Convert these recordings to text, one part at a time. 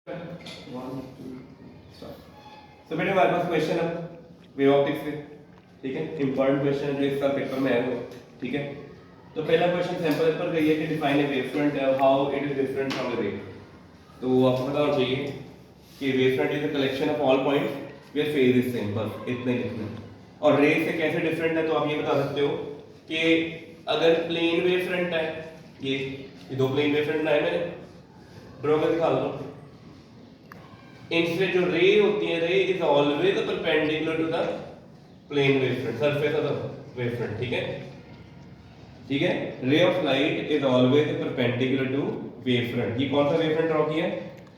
तो बेटे हमारे पास क्वेश्चन है वेव ऑप्टिक्स से, ठीक है। इंपॉर्टेंट क्वेश्चन है जो इस साल पेपर में आए हुए, ठीक है। तो पहला क्वेश्चन सैंपल पर गई है कि define a wave front how it is different from a ray. तो आपको पता होना चाहिए कि wave front is a collection of all points where phase is same, बस इतना ही लिखना है। और रे से कैसे डिफरेंट है तो आप ये बता सकते हो कि अगर प्लेन वेव फ्रंट है, ये दो प्लेन वेव फ्रंट बनाए मैंने, ड्रॉ कर दिखा दो। इनसे जो रे होती है, ray is always perpendicular to the plane wave front, surface of the wave front, ठीक है, ठीक है। Ray of light is always perpendicular to wave front. ये कौन सा वेव फ्रंट ड्रॉ किया है?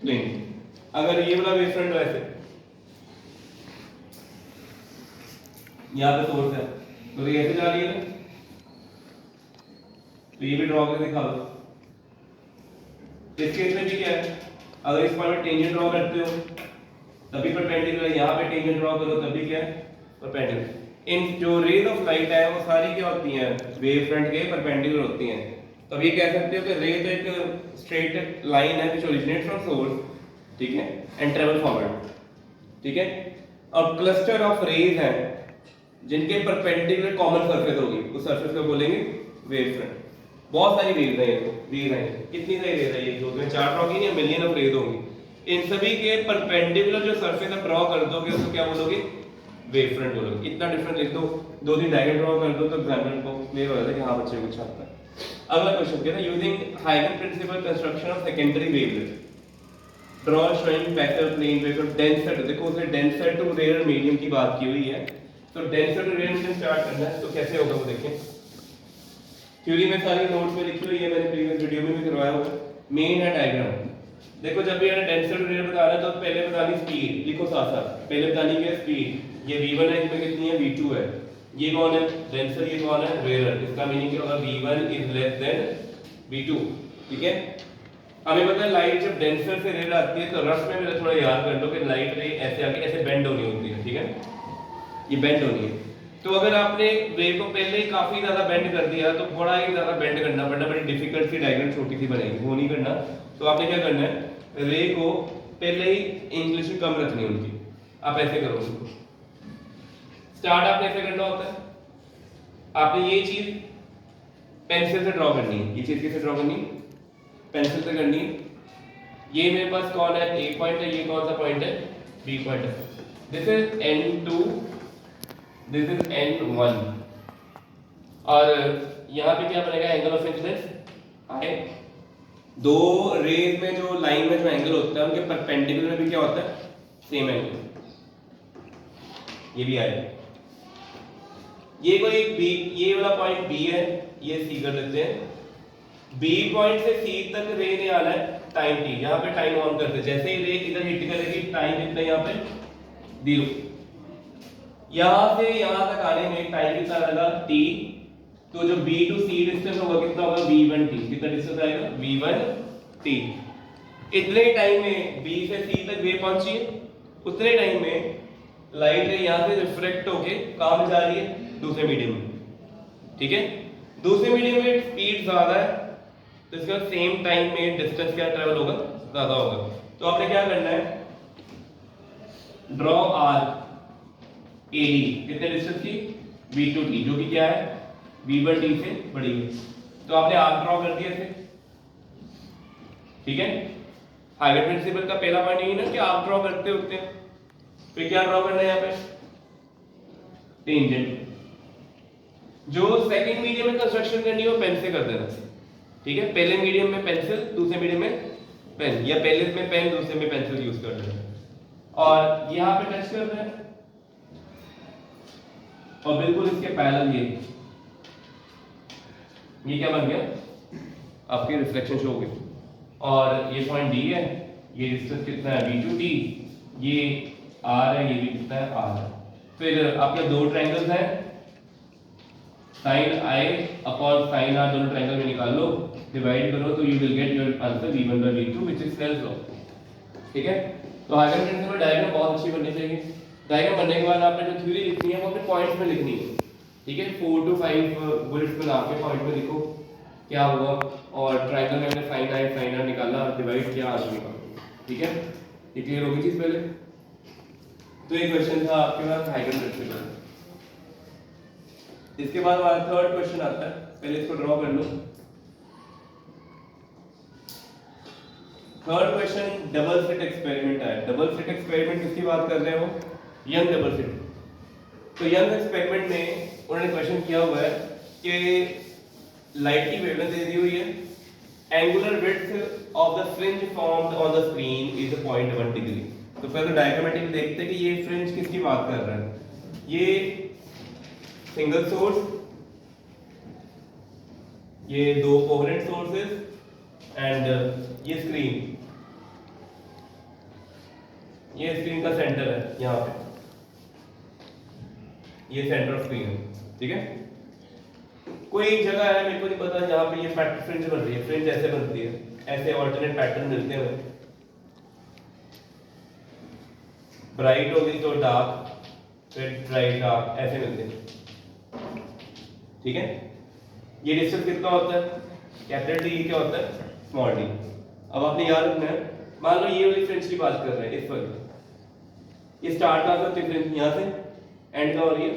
प्लेन। अगर ये वाला वेव फ्रंट वैसे यहां पे सोर्स है तो ये ऐसे जा रही है, तो ये भी ड्रॉ करके दिखा दो। इस केस में भी क्या है, अगर इस पॉइंट पे टेंजेंट ड्रॉ करते हो तभी परपेंडिकुलर, यहां पे टेंजेंट ड्रॉ करो तभी क्या है, परपेंडिकुलर। इन जो रेज ऑफ लाइट है वो सारी क्या होती हैं, वेव फ्रंट के परपेंडिकुलर होती हैं। तो अब ये कह सकते हो कि रे तो एक स्ट्रेट लाइन है व्हिच ओरिजिनेट्स फ्रॉम सोर्स, ठीक है, एंड ट्रैवल फॉरवर्ड, ठीक है। और क्लस्टर ऑफ रेज है जिनके परपेंडिकुलर कॉमन सरफेस होगी, उस सरफेस को बोलेंगे वेव फ्रंट। बहुत सारी रेज है, रेज है, कितनी सारी रेज है, ये दो तीन चार ड्रॉ की नहीं, मिलियन ऑफ रेज होंगी। इन सभी के परपेंडिकुलर जो सरफेस आप ड्रॉ कर दोगे उसको क्या बोलोगे, वेव फ्रंट बोलोगे। इतना डिफरेंट लिख दो, दो तीन डायग्राम ड्रॉ कर दो तो एग्जामिनर को क्लियर हो जाता है कि हाँ बच्चे कुछ आता है। अगला क्वेश्चन कहता है यूजिंग हाइगन principle construction of secondary wavelet draw showing vector plane wave of denser. देखो उसने डेंसर टू रेयर मीडियम की बात की हुई है, तो denser to rare medium start करना है, तो कैसे होगा वो देखें। थ्योरी में सारी नोट्स में लिखी हुई है, मैंने प्रीवियस वीडियो में भी करवाया हुआ है। मेन है डायग्राम। देखो जब भी डेंसर टू रेयर बता रहा है तो पहले बतानी स्पीड, लिखो साथ साथ, पहले बतानी क्या है, स्पीड। ये v1 है, इसमें कितनी है, v2 है। ये कौन है, डेंसर, ये कौन है, रेयर। इसका मीनिंग क्या होगा, v1 is less than v2, ठीक है। हमें पता है लाइट जब डेंसर से रेयर आती है तो रफ में मेरा थोड़ा याद कर लो कि लाइट रे ऐसे आके ऐसे बेंड होनी होती है, ठीक है, ये बेंड होनी है। तो अगर आपने वेव को पहले ही काफी ज्यादा बेंड कर दिया तो बड़ा ही ज्यादा बेंड करना पड़ना, बड़ी डिफिकल्ट सी डायग्राम छोटी सी बनेगी, वो नहीं करना। तो आपने क्या करना है, रे को पहले ही इंग्लिश में कम रखनी है उनकी, आप ऐसे करो उसको। स्टार्ट आपने ऐसे करना होता है, आपने ये चीज पेंसिल से ड्रॉ करनी है, ये चीज किससे ड्रॉ करनी है, पेंसिल से करनी है। ये मेरे पास कौन है, ए पॉइंट है, ये कौन सा पॉइंट है, बी पॉइंट है। This is n2, this is n1, और यहाँ पे क्या बनेगा, एंगल ऑफ इंसिडेंस आई। दो रेज में जो लाइन में जो एंगल होता है उनके परपेंडिकुलर में भी क्या होता है, सेम एंगल, ये भी आएगा। ये कोई बी, ये वाला पॉइंट बी है, ये सी कर देते हैं। बी पॉइंट से सी तक रे ने आना है टाइम टी, यहाँ पे टाइम ऑन करते हैं। जैसे ही रे इधर हिट करेगी टाइम कितना यहाँ पे 0, यहाँ से यहाँ तक आने में टाइम कितना लगा t। तो जो b टू c डिस्टेंस होगा कितना होगा, v1t। कितना डिस्टेंस आएगा, v1t। इतने टाइम में b से c तक वे पहुंची है, उतने टाइम में लाइट है यहाँ से रिफ्रैक्ट होके कहां में जा रही है, दूसरे मीडियम में, ठीक है। दूसरे मीडियम में स्पीड ज्यादा है तो इसका सेम टाइम में डिस्टेंस क्या ट्रेवल होगा, ज्यादा होगा। तो आपने क्या करना है, ड्रॉ आर्क AD कितने डिस्टेंस की, v2t, जो कि क्या है, v1t से बड़ी है। तो आपने आर्क ड्रॉ कर दिया इसे, ठीक है। हाइगन प्रिंसिपल का पहला पॉइंट यही ना कि आर्क ड्रॉ करते होते हैं। फिर क्या ड्रॉ करना है यहाँ पे, टेंजेंट। जो सेकंड मीडियम में कंस्ट्रक्शन करनी है वो पेन से कर देना, ठीक है। पहले मीडियम में पेंसिल, दूसरे मीडियम में पेन, या पहले में पेन दूसरे में पेंसिल यूज कर देना, और यहाँ पे टच करना है, और बिल्कुल इसके पैरेलल ये क्या बन गया, आपकी रिफ्लेक्शन शो हो गई। और ये पॉइंट डी है, ये डिस्टेंस कितना है, v2t, ये r है, ये भी कितना है, r है। फिर आपके दो ट्रायंगल्स हैं, sin i upon sin r, दोनों ट्रायंगल में निकाल लो, डिवाइड करो तो you will get your answer v1/v2 which is Snell's law, ठीक है। तो हाइगन प्रिंसिपल डायग्राम बहुत अच्छी बननी चाहिए। डायग्राम बनने के बाद आपने जो थ्योरी लिखनी है वो अपने पॉइंट्स में लिखनी है, ठीक है। 4 to 5 बुलेट्स बना के पॉइंट में लिखो क्या हुआ, और ट्रायंगल में हमने sin i निकाला, डिवाइड किया, आंसर निकालो। ठीक है, ये क्लियर होगी चीज पहले। तो ये क्वेश्चन था आपके पास हाइगन प्रिंसिपल। इसके बाद हमारा थर्ड क्वेश्चन आता है, पहले इसको ड्रॉ कर लो। Third question double slit experiment है। डबल स्लिट एक्सपेरिमेंट किसकी बात कर रहे हो? Young double slit. तो यंग एक्सपेरिमेंट में उन्होंने क्वेश्चन किया हुआ है कि लाइट की वेवलेंथ दे दी हुई है, angular width of the fringe formed on the screen is 0.1 degree. तो पहले डायग्रामेटिक देखते हैं कि ये फ्रिंज किसकी बात कर रहा है। ये सिंगल सोर्स, ये दो कोहेरेंट सोर्सेस एंड ये स्क्रीन। ये स्क्रीन का सेंटर है यहाँ पे, ये सेंटर ऑफ स्क्रीन है, ठीक है। कोई एक जगह है, मेरे को नहीं पता, जहाँ पे ये पैटर्न फ्रिंज बन रही है। फ्रिंज ऐसे बनती है, ऐसे ऑल्टरनेट पैटर्न मिलते हैं, ब्राइट होगी तो डार्क, फिर ब्राइट डार्क, ऐसे मिलते हैं, ठीक है। ये डिस्टेंस कितना होता है? कैपिटल डी क्या होता है? Small D. अब आपने याद रखना है, मान लो ये वाली फ्रिंज की बात कर रहे हैं, इस पर ये स्टार्ट कहाँ से होती है? फ्रिंज यहाँ से, एंड का हो रही है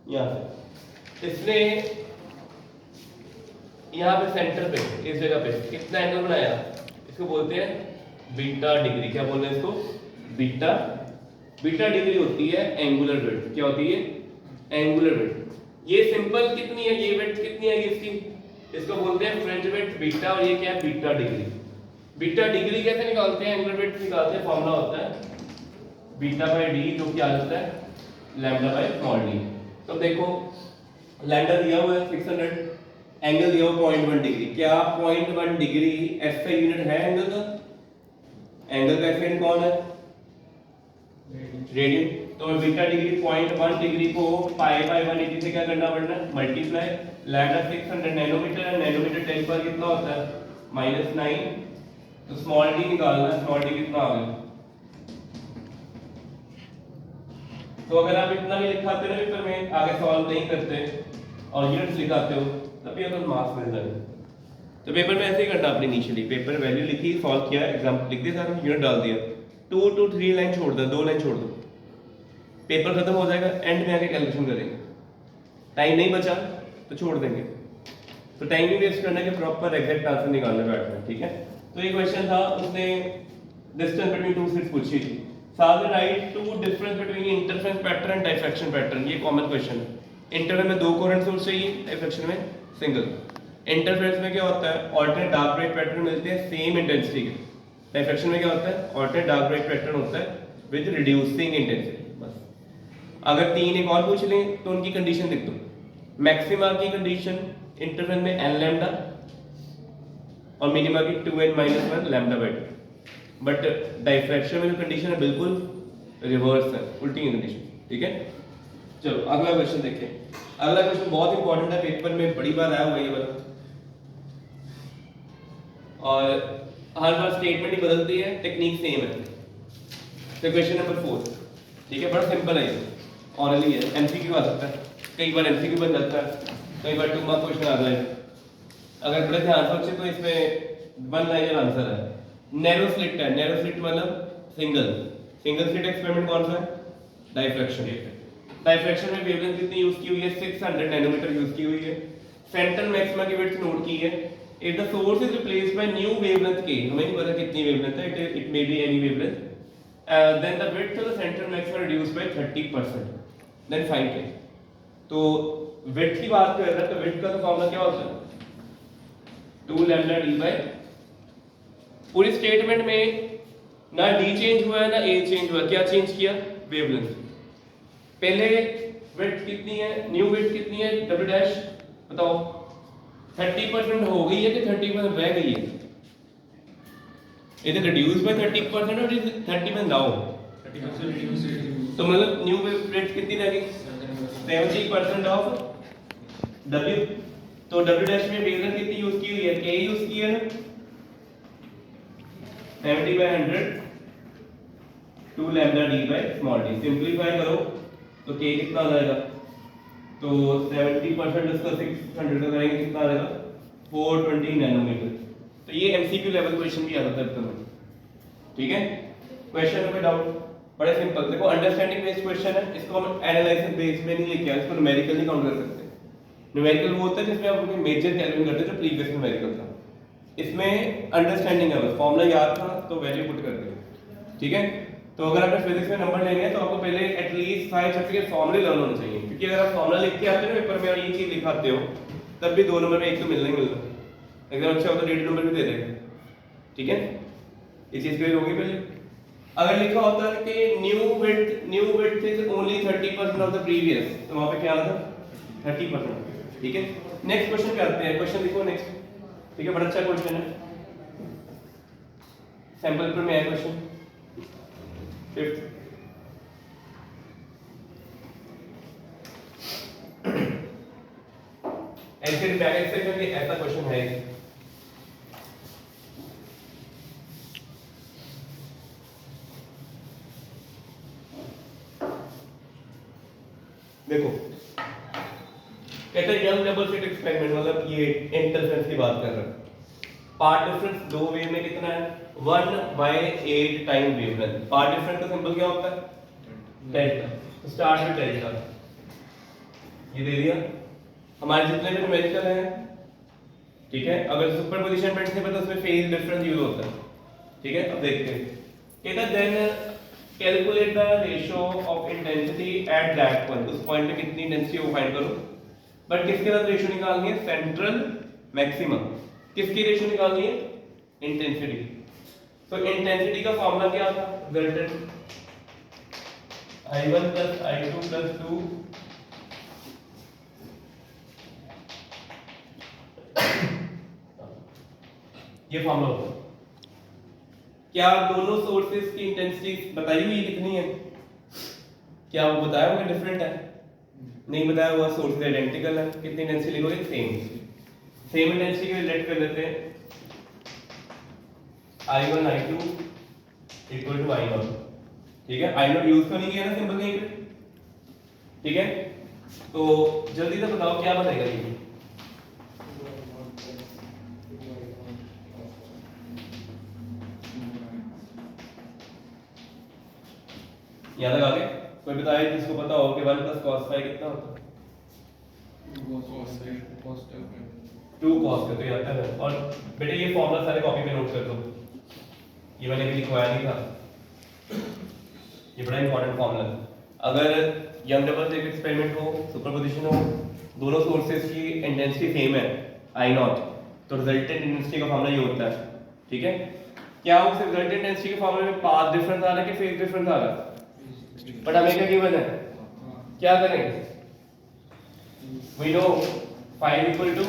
यहाँ से। इसने यहाँ पे सेंटर पे, इस जगह पे कितना एंगल बनाया? इसको बोलते हैं बीटा डिग्री। क्या बोलते हैं इसको? बीटा। बीटा डिग्री होती है एंगुलर विड्थ। क्या होती है? Angular width. ये सिंपल कितनी है? ये विड्थ कितनी है इसकी? इसको बोलते हैं फ्रिंज विड्थ बीटा, और ये क्या है? Beta degree. बीटा डिग्री कैसे निकालते हैं? एंगुलर विड्थ निकालते हैं, फॉर्मूला होता है बीटा बाय डी, जो क्या आता है? Lambda by small D. तो देखो लैम्डा दिया हुआ है 600, एंगल दिया हुआ 0.1 डिग्री। क्या 0.1 डिग्री एस का यूनिट है एंगल का? एंगल का एफ कौन है? रेडियन। तो बीटा डिग्री 0.1 डिग्री को पाई बाय 180 से क्या करना पड़ना है? मल्टीप्लाई। लैम्डा 600 नैनोमीटर है, नैनोमीटर 10 पर कितना होता है? -9। तो स्मॉल डी निकालना है, स्मॉल डी कितना आ गया? तो अगर आप इतना भी लिखाते ना पेपर में, आगे सॉल्व नहीं करते और यूनिट्स लिखाते हो, तभी आपको मार्क्स मिल जाएंगे। तो पेपर में ऐसे ही करना आपने। इनिशियली पेपर वैल्यू लिखी, सॉल्व किया, एग्जाम लिख दिया, सारा यूनिट डाल दिया, 2 to 3 लाइन छोड़ दो, 2 लाइन छोड़ दो, पेपर खत्म हो जाएगा। एंड में आके कैलकुलेशन करेंगे। टाइम नहीं बचा तो छोड़ देंगे। तो टाइम नहीं वेस्ट करना कि प्रॉपर एग्जैक्ट आंसर निकालने बैठना है, ठीक है। तो ये क्वेश्चन था, उसने डिस्टेंस बिटवीन टू स्लिट्स पूछी थी। साथ में write to difference between interference pattern and diffraction pattern. ये कॉमन क्वेश्चन है। इंटरफेरेंस में 2 कोहेरेंट सोर्स चाहिए, डाइफ्रैक्शन में सिंगल। इंटरफेरेंस में क्या होता है? ऑल्टरनेट डार्क ब्राइट पैटर्न मिलते हैं सेम इंटेंसिटी के। डाइफ्रैक्शन में क्या होता है? ऑल्टरनेट डार्क ब्राइट पैटर्न होता है विद रिड्यूसिंग इंटेंसिटी। बस अगर 3 एक और पूछ लें तो उनकी कंडीशन लिख दो। मैक्सिमा की कंडीशन इंटरफेरेंस में n लैम्डा और मिनिमा की 2n-1 lambda by 2। But diffraction में जो कंडीशन है बिल्कुल रिवर्स है, उल्टी कंडीशन, ठीक है। चलो अगला क्वेश्चन देखिए। अगला क्वेश्चन बहुत इंपॉर्टेंट है, पेपर में बड़ी बार आया हुआ है ये वाला, और हर बार स्टेटमेंट ही बदलती है, टेक्निक सेम है। तो क्वेश्चन नंबर 4, ठीक है, बड़ा सिंपल है ये, ऑरली है, एमसीक्यू आ सकता है, कई बार एमसीक्यू बन जाता है, कई बार 2 मार्क क्वेश्चन आ जाए। अगर बड़े ध्यान से बच्चे तो इसमें 1 लाइनर आंसर है। नैरो स्लिट है, नैरो स्लिट मतलब सिंगल स्लिट एक्सपेरिमेंट कौन सा है? डाइफ्रैक्शन। डाइफ्रैक्शन में वेवलेंथ कितनी यूज की हुई है? 600 नैनोमीटर यूज की हुई है। सेंट्रल मैक्सिमा की विड्थ नोट की है। If the source is replaced by new wavelength के, हमें नहीं पता कितनी वेवलेंथ है, it may be any wavelength, then the width of the central maxima reduced bye 30%, then find it. तो विड्थ की बात कर रहे हैं, तो विड्थ का तो फॉर्मूला क्या होता है? 2 लैम्डा डी बाय, पूरी स्टेटमेंट में ना डी चेंज हुआ है ना ए चेंज हुआ। क्या चेंज किया? वेवलेंथ। पहले विड्थ कितनी है? न्यू विड्थ कितनी है? डब्ल्यू डैश बताओ। 30% हो गई है कि 30% रह गई है? इधर रिड्यूस बाय 30% और 30% नाउ 30% रिड्यूस। तो मतलब न्यू विड्थ कितनी रह गई? 70% ऑफ डब्ल्यू। तो डब्ल्यू डैश में वेवलेंथ कितनी यूज की हुई है? के यूज की है ना, 70/100 2 lambda D by small D. Simplify करो तो k कितना आ जाएगा? तो 70% इसका 600 का करेंगे कितना आ जाएगा? 420 नैनोमीटर। तो ये एमसीक्यू लेवल क्वेश्चन भी आ जाता है। ठीक है, क्वेश्चन में कोई डाउट? बड़े सिंपल, देखो अंडरस्टैंडिंग बेस्ड क्वेश्चन है, इसको हम एनालिसिस बेस्ड में नहीं लेके आए, इसको न्यूमेरिकल नहीं काउंट कर सकते। न्यूमेरिकल वो होता है जिसमें आप कोई मेजर कैलकुलेट करते हैं जो प्रीवियस न्यूमेरिकल था, इसमें अंडरस्टैंडिंग है, बस फॉर्मूला याद था तो वैल्यू पुट कर दिया। ठीक है, तो अगर आपने फिजिक्स में नंबर लेंगे तो आपको पहले एटलीस्ट 5 चैप्टर के फॉर्मूले लर्न होने चाहिए, क्योंकि अगर आप फॉर्मूला लिख के आते हो ना पेपर में और ये चीज लिखाते हो तब भी 2 नंबर में एक तो मिलना ही मिलना, एकदम अच्छा होता 1.5 नंबर भी दे देगा। ठीक है, ये चीज क्लियर होगी पहले। अगर लिखा होता है कि new width is only 30% of the previous, तो वहां पे क्या आता 30%। ठीक है, नेक्स्ट क्वेश्चन पे आते हैं, क्वेश्चन लिखो नेक्स्ट। ठीक है, बड़ा अच्छा क्वेश्चन है, सैंपल पेपर में आया क्वेश्चन 5th। ऐसे बैक सेक्शन में ऐसा क्वेश्चन है, देखो कहते हैं यंग डबल स्लिट एक्सपेरिमेंट, मतलब ये इंटरफेरेंस की बात कर रहा है। पार्ट डिफरेंस दो वेव में कितना है 1/8 टाइम वेवलेंथ। पार्ट डिफरेंस का सिंबल क्या होता है डेल्टा, तो स्टार्ट विद डेल्टा, ये दे दिया हमारे जितने भी न्यूमेरिकल हैं। ठीक है, अगर सुपरपोजिशन प्रिंसिपल तो उसमें फेज डिफरेंस यूज होता है। ठीक है, अब देखते हैं, कहता है then calculate the ratio of intensity at that point, उस पॉइंट पे कितनी इंटेंसिटी वो फाइंड करो, बट किसके साथ रेशियो निकालनी है सेंट्रल मैक्सिमम, किसकी रेशियो निकालनी है इंटेंसिटी। तो इंटेंसिटी का फॉर्मूला क्या था resultant I1 plus I2 plus 2 ये फॉर्मूला होता है। क्या दोनों सोर्सेस की इंटेंसिटी बताई हुई कितनी है, क्या वो बताया हुआ डिफरेंट है, नहीं बताया हुआ, सोर्स आइडेंटिकल है, कितनी इंटेंसिटी लिखोगे सेम इंटेंसिटी के रिलेट कर लेते हैं I1 I2 equal to I0। ठीक है, I0 यूज तो नहीं किया ना सिंबल कहीं पे। ठीक है, तो जल्दी से बताओ क्या बनेगा ये, याद लगा के कोई बताए जिसको पता हो कि 1 + cos phi कितना होता है 2 cos का, तो याद है। और बेटे ये फॉर्मूला सारे कॉपी पे नोट कर दो, ये मैंने भी लिखवाया नहीं था, ये बड़ा इंपॉर्टेंट फॉर्मूला है। अगर यंग डबल स्लिट एक्सपेरिमेंट हो, सुपरपोजिशन हो, दोनों सोर्सेज की इंटेंसिटी सेम है I0, तो रिजल्टेंट इंटेंसिटी का फॉर्मूला ये होता है। ठीक है, क्या उस रिजल्टेंट इंटेंसिटी के फॉर्मूले में पाथ डिफरेंस आ रहा है कि फेज डिफरेंस आ रहा है, बट हमें क्या गिवन है, क्या करेंगे, we know phi equal to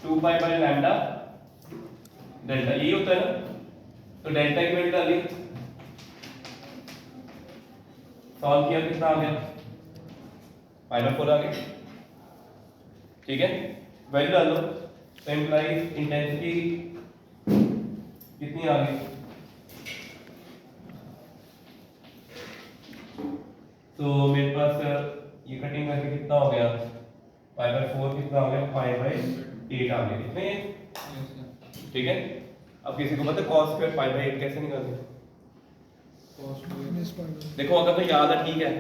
2 pi by lambda delta, यही होता है ना, तो डेल्टा की वैल्यू डाली, सॉल्व किया, कितना आ गया pi/4 आ गया। ठीक है, वैल्यू डाल दो, तो इंप्लाइज इंटेंसिटी कितनी आ गई, तो मेरे पास ये कटिंग करके कितना हो गया pi/4, कितना हो गया pi/8 आ गया, कितने। ठीक है, अब किसी को पता cos स्क्वायर pi/8 कैसे निकालें, देखो अगर तो याद है ठीक है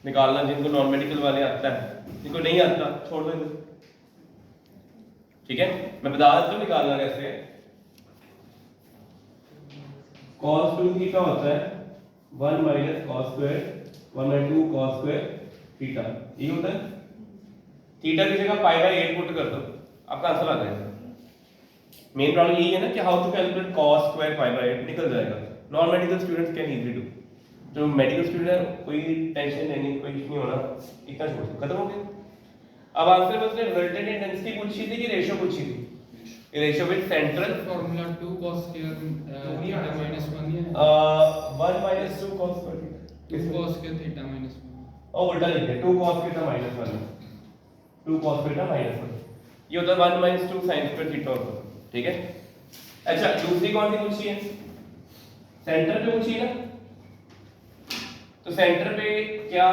निकालना, जिनको नॉन मेडिकल वाले आता है, जिनको नहीं आता छोड़ दो। ठीक है, मैं बता देता हूं निकालना कैसे। cos 2 थीटा होता है 1 - cos square 1/2 cos square theta, ये होता है। थीटा की जगह pi/8 पुट कर दो, आपका आंसर आ जाएगा। मेन प्रॉब्लम यही है ना कि how to calculate cos square pi/8, निकल जाएगा। Non medical students can easily do, जो मेडिकल स्टूडेंट है कोई टेंशन लेने कोई कुछ नहीं होना, इतना छोड़ दो, खत्म हो गया। अब आंसर बस ने रिजल्टेंट इंटेंसिटी पूछी थी कि रेशियो पूछी थी, ratio with central formula 2 cos square theta minus 1 है 1 - 2 cos स्क्वायर 2 cos के थीटा माइनस 1, और उल्टा लिखे 2 cos थीटा -1, 2 cos थीटा -1, ये होता है 1 - 2 sin स्क्वायर थीटा होता है। ठीक है, अच्छा दूसरी कौन सी पूछी है, सेंटर पे पूछी है ना, तो सेंटर पे क्या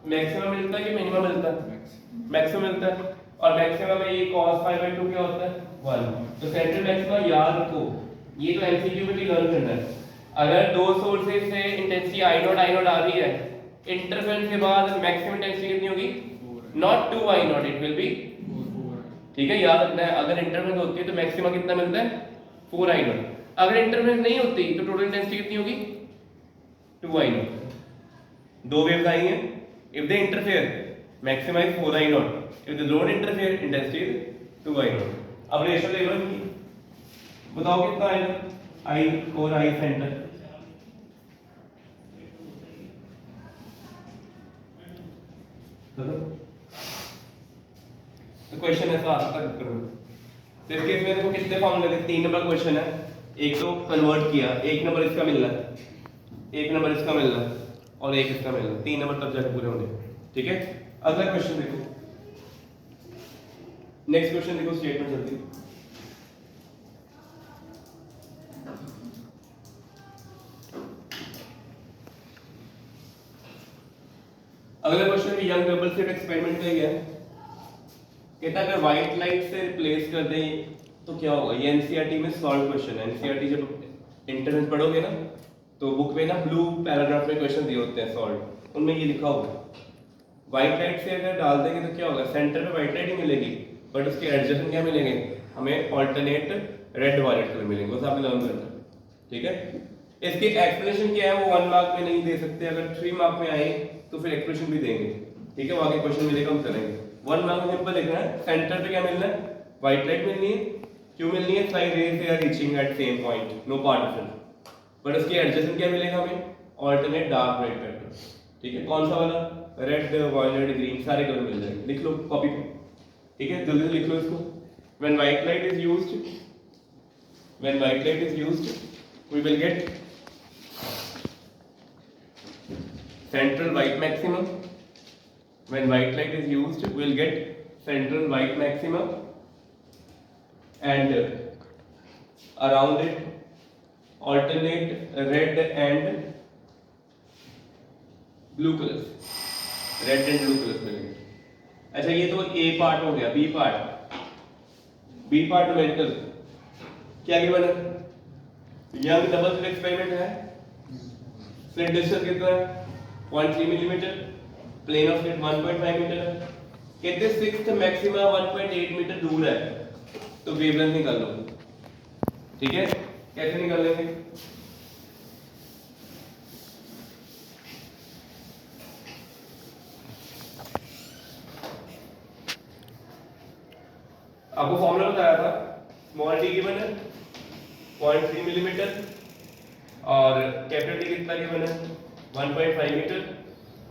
मैक्सिमम मिलता है कि मिनिमम मिलता है, मैक्सिमम मिलता है, और मैक्सिमम में ये cos pi/2 क्या होता है 1, तो सेंटर मैक्सिमम याद रखो, ये तो एमसीक्यू में भी लर्न करना है। अगर दो सोर्सेज से इंटेंसिटी आई नॉट आ रही है, इंटरफेरेंस के बाद मैक्सिमम इंटेंसिटी कितनी होगी? Not 2 I not, it will be, ठीक है, याद रखना है। अगर इंटरफेरेंस होती है तो मैक्सिमा कितना मिलता है? 4 आई नॉट। अगर इंटरफेरेंस नहीं होती तो टोटल इंटेंसिटी कितनी होगी? 2 आई नॉट। दो वेव्स आई हैं, if they interfere maxima is 4 I not, if they don't interfere intensity is 2 I not. अब रेशियो ले लो इनकी, बताओ कितना आएगा? आई और आई सेंटर, तो क्वेश्चन ऐसा आता है करो। तो इसके इसमें देखो कितने फॉर्मूले थे? 3 नंबर क्वेश्चन है, एक तो कन्वर्ट किया, 1 नंबर इसका मिल रहा है, 1 नंबर इसका मिल रहा है और 1 इसका मिल रहा है, 3 नंबर तब जाके पूरे होंगे, ठीक है। अगला क्वेश्चन देखो, नेक्स्ट क्वेश्चन देखो, स्टेटमेंट जल्दी। अगला क्वेश्चन भी यंग डबल स्लिट एक्सपेरिमेंट का ही है। कहता है अगर व्हाइट लाइट से रिप्लेस कर दें तो क्या होगा? ये एनसीईआरटी में सॉल्व क्वेश्चन है। एनसीईआरटी जब इंटरनेट पढ़ोगे ना तो बुक में ना ब्लू पैराग्राफ में क्वेश्चन दिए होते हैं सॉल्व, उनमें ये लिखा होगा व्हाइट लाइट से अगर डाल देंगे तो क्या होगा? सेंटर में व्हाइट लाइट ही मिलेगी, बट उसके एडजस्टमेंट क्या मिलेंगे? हमें ऑल्टरनेट रेड वायलेट कलर मिलेंगे, बस आपने लर्न करना है, ठीक है। इसकी एक्सप्लेनेशन क्या है वो 1 मार्क में नहीं दे सकते, अगर 3 मार्क में आए तो फिर एक्सप्लेनेशन भी देंगे, ठीक है। वहां के क्वेश्चन मिलेगा हम करेंगे। 1 मार्क में सिंपल लिखना है, सेंटर पे क्या मिलना है? व्हाइट लाइट मिलनी है। क्यों मिलनी है? Side rays they are reaching at same point, no path difference, but उसके एडजस्टमेंट क्या मिलेगा हमें? ऑल्टरनेट डार्क रेड पैटर्न, ठीक है। कौन सा वाला? रेड, वायलेट, ग्रीन, सारे कलर मिल जाएंगे। लिख लो कॉपी पे, ठीक है, जल्दी लिख लो इसको। When white light is used, when white light is used we will get central white maximum. When white light is used we will get central white maximum and around it alternate red and blue colors, red and blue colors मिलेंगे। अच्छा ये तो A part हो गया। B part numerical क्या given है? Young double slit experiment है। Slit distance कितना है? 0.3 millimetre, plane of slit 1.5 metre है। कहते 6th मैक्सिमा 1.8 मीटर दूर है, तो वेवलेंथ निकाल लो, ठीक है। कैसे निकाल लेंगे? आपको फॉर्मूला बताया था, स्मॉल डी गिवन है 0.3 मिलीमीटर और कैपिटल डी कितना गिवन है? 1.5 मीटर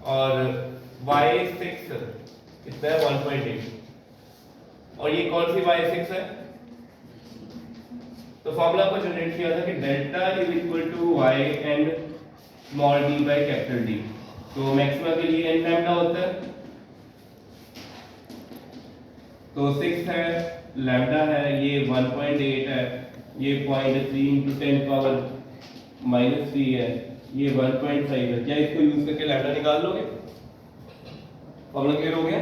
और y6 कितना है? 1.8। और ये कौन सी y6 है? तो फॉर्मूला को जनरेट किया था कि delta is equal to y and small d by capital D। तो मैक्सिमा के लिए n लैम्डा होता है, तो 6 है, लैम्डा है, ये 1.8 है, ये 0.3 × 10 पावर -3 है, ये 1.5 है। क्या इसको यूज करके लैम्डा निकाल लोगे? फॉर्मूला क्लियर हो गया?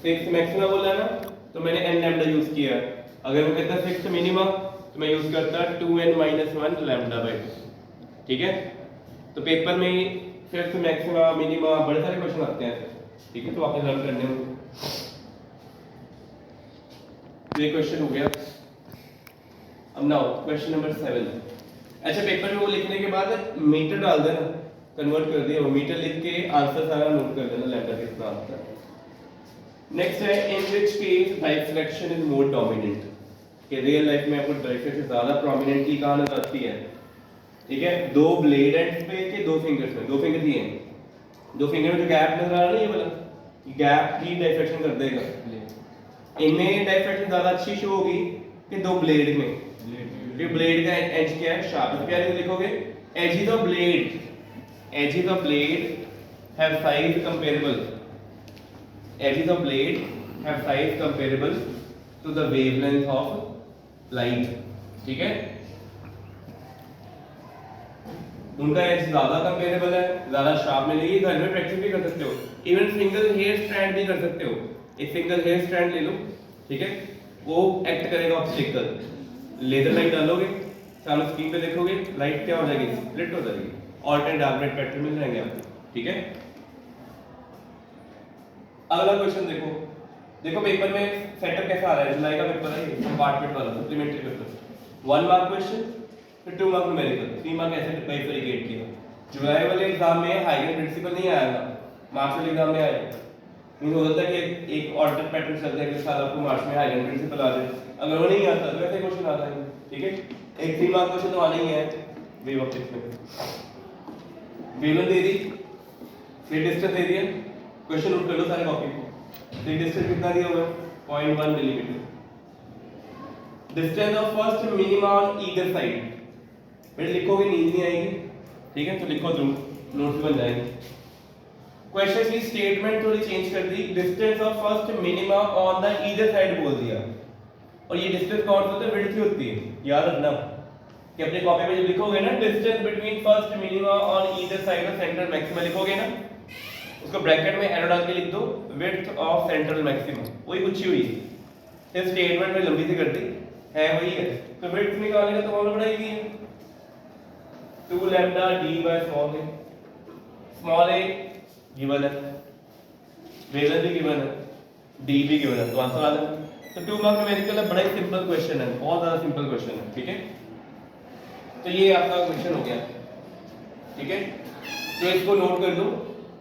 6 मैक्सिमा बोला ना, तो मैंने n लैम्डा यूज किया। अगर मैं कहता 6 मिनिमम तो मैं यूज करता 2n - 1 लैम्डा बाय 2, ठीक है। तो पेपर में 5th मैक्सिमा, मिनिमा, बड़े सारे क्वेश्चन आते हैं, ठीक है, तो आपने लर्न करने होंगे। ये क्वेश्चन हो गया। अब नाउ क्वेश्चन नंबर 7। अच्छा पेपर में वो लिखने के बाद मीटर डाल देना, कन्वर्ट कर दिया, वो मीटर लिख के आंसर सारा नोट कर देना लैम्डा कितना आता है। नेक्स्ट है इन which case डाइफ्लेक्शन is more dominant, कि रियल लाइफ में आपको डाइफ्लेक्शन ज्यादा प्रोमिनेंटली कहां नजर आती है, ठीक है। दो ब्लेड एंड पे के दो फिंगर्स में, दो फिंगर दिए हैं, दो फिंगर में जो गैप नजर आ रहा है ये वाला गैप ही डाइफ्लेक्शन कर देगा। इनमें डाइफ्लेक्शन ज्यादा अच्छी शो होगी कि दो ब्लेड में, ब्लेड का एज क्या है? शार्प। क्या लिखोगे? Edges of blade, edges of blade have size comparable, edges of blade have size comparable to the wavelength of light, ठीक है। उनका एज ज्यादा कंपेरेबल है, ज्यादा शार्प मिलेगी। घर में प्रैक्टिस भी कर सकते हो, इवन सिंगल हेयर स्ट्रैंड भी कर सकते हो। एक सिंगल हेयर स्ट्रैंड ले लो, ठीक है, वो एक्ट करेगा ऑब्स्टेकल। लेजर लाइट डालोगे सामने स्क्रीन पे देखोगे लाइट क्या हो जाएगी, स्प्लिट हो जाएगी, ऑल्टरनेट डार्क रेड पैटर्न मिल जाएंगे आपको, ठीक है। अगला क्वेश्चन देखो, देखो पेपर में सेटअप कैसा आ रहा है, जुलाई का पेपर है ये, कंपार्टमेंट वाला सप्लीमेंट्री पेपर, 1 मार्क क्वेश्चन, फिर 2 मार्क न्यूमेरिकल, 3 मार्क ऐसे बाइफरिकेट किया। जुलाई वाले एग्जाम में हाइगेन प्रिंसिपल नहीं आएगा, मार्च वाले एग्जाम में आएगा। नहीं हो सकता कि एक ऑल्टरनेट पैटर्न चल जाए कि साल आपको मार्च में हाइगेन प्रिंसिपल आ जाए, अगर वो नहीं आता तो ऐसे क्वेश्चन आ जाएंगे, ठीक है। एक 3 मार्क क्वेश्चन तो आना ही है वेव ऑप्टिक्स में। वेवलेंथ दे दी, स्लिट डिस्टेंस दे दिया, क्वेश्चन नोट कर लो सारे कॉपी को। स्लिट डिस्टेंस कितना दिया हुआ है, 0.1 millimetre. Distance of first minima on either side, फिर लिखोगे नींद नहीं आएगी, ठीक है, तो लिखो तुम, नोट्स बन जाएंगे। क्वेश्चन की स्टेटमेंट थोड़ी चेंज कर दी, distance of first minima on the either side बोल दिया, और ये डिस्टेंस कौन सा होता है, विड्थ की होती है, याद रखना कि अपने कॉपी में जब लिखोगे ना distance between first minima on either side of central maxima लिखोगे ना, उसको ब्रैकेट में एरो डाल के लिख दो, विड्थ ऑफ सेंट्रल मैक्सिमा, वही पूछी हुई है। इस स्टेटमेंट में लंबी सी कर दी है, वही है, तो विड्थ निकालने का तो फॉर्मूला बड़ा इजी है, 2 lambda d by small a given है, वेवलेंथ भी गिवन है, d भी गिवन है, तो आंसर आ जाएगा। तो 2 मार्क न्यूमेरिकल है, बड़ा ही सिंपल क्वेश्चन है, बहुत ज्यादा सिंपल क्वेश्चन है, ठीक है। तो ये आपका क्वेश्चन हो गया, ठीक है। तो इसको नोट कर लो,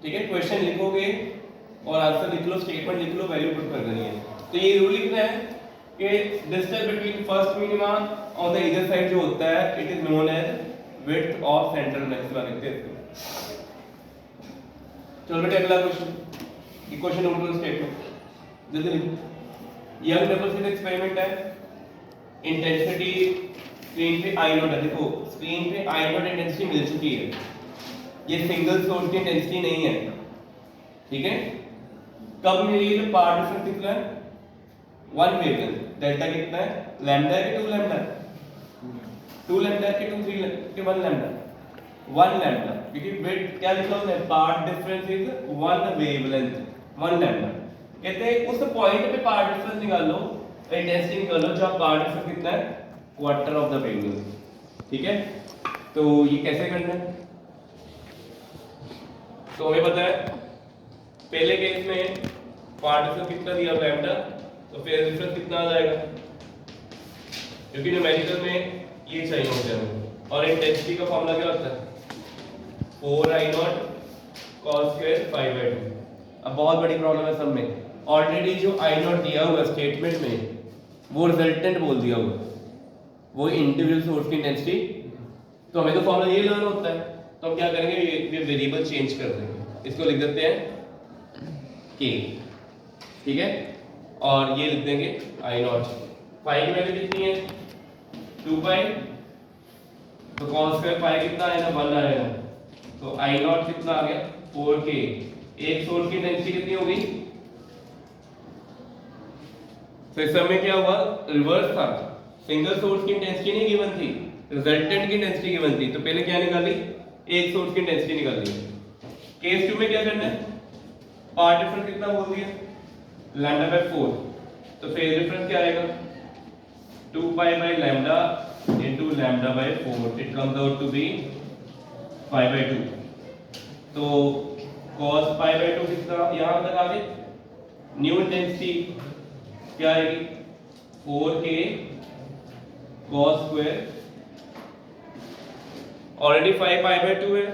ठीक है। क्वेश्चन लिखोगे और आंसर लिख लो, स्टेटमेंट लिख लो, वैल्यू पुट कर देनी है। तो ये रूल लिखना है कि distance between first minima on the either side जो होता है, it is known as width of central maxima कहते हैं इसको। चलो बेटा अगला क्वेश्चन, ये क्वेश्चन नोट करो, स्टेटमेंट जल्दी लिखो। यंग डबल स्लिट एक्सपेरिमेंट है, इंटेंसिटी स्क्रीन पे आई नॉट है, देखो स्क्रीन पे आई नॉट इंटेंसिटी मिल चुकी है, ये सिंगल सोर्स की इंटेंसिटी नहीं है, ठीक है। कब मिली, जो पार्ट डिफरेंस कितना है, 1 वेवलेंथ, डेल्टा कितना है, लैम्डा है कि 2 लैम्डा है, 2 लैम्डा है कि 2 3 कि 1 लैम्डा, 1 लैम्डा, क्योंकि विड्थ क्या लिखा हुआ है, path difference is 1 wavelength, 1 lambda. कहते हैं उस पॉइंट पे पार्ट डिफरेंस निकाल लो, इंटेंसिटी निकाल लो जहां पार्ट डिफरेंस कितना है, क्वार्टर ऑफ द वेवलेंथ, ठीक है। तो ये कैसे करना है, तो हमें पता है पहले केस में पार्ट डिफरेंस कितना दिया लैम्डा, तो फेज डिफरेंस कितना आ जाएगा, क्योंकि न्यूमेरिकल में ये चाहिए होता है, और इंटेंसिटी का फॉर्मूला क्या होता है, 4i0 cos स्क्वायर 5/2। अब बहुत बड़ी प्रॉब्लम है सब में, ऑलरेडी जो i0 दिया हुआ स्टेटमेंट में वो रिजल्टेंट बोल दिया हुआ, वो इंडिविजुअल सोर्स की इंटेंसिटी, तो हमें तो फॉर्मूला ये लर्न होता है, तो हम क्या करेंगे, ये वेरिएबल चेंज कर देंगे, इसको लिख देते हैं k, ठीक है, और ये लिख देंगे i0, पाई की वैल्यू कितनी है, 2 पाई, तो cos स्क्वायर पाई कितना आएगा, 1 आएगा, तो i0 कितना आ गया, 4k। एक सोर्स की इंटेंसिटी कितनी होगी, तो इस समय क्या हुआ, रिवर्स था, सिंगल सोर्स की इंटेंसिटी नहीं गिवन थी, रिजल्टेंट की इंटेंसिटी गिवन थी, तो पहले क्या निकाली, एक सोर्स की इंटेंसिटी निकाली। केस 2 में क्या करना है, पार्ट डिफरेंस कितना बोल दिया, लैम्डा बाय 4, तो फेज डिफरेंस क्या आएगा, 2 pi by lambda into lambda by 4, it comes out to be 5/2। तो cos π/2 कितना, यहां तक आ गए, न्यू इंटेंसिटी क्या आएगी, 4k cos स्क्वायर, ऑलरेडी 5π/2 है,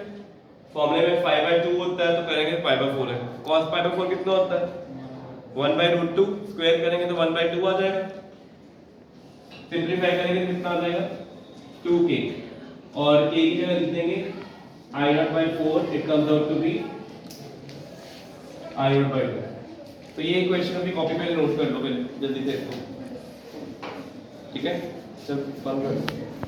फॉर्मूले में 5/2 होता है, तो करेंगे 5/4 है, cos π/4 कितना होता है, 1/√2, स्क्वायर करेंगे तो 1/2 आ जाएगा, सिंपलीफाई करेंगे तो कितना आ जाएगा, 2k, और k की जगह लिख देंगे i0/4, it comes out to be i0/2। तो ये इक्वेशन अपनी कॉपी पे नोट कर लो पहले जल्दी से इसको, ठीक है, चल बंद कर।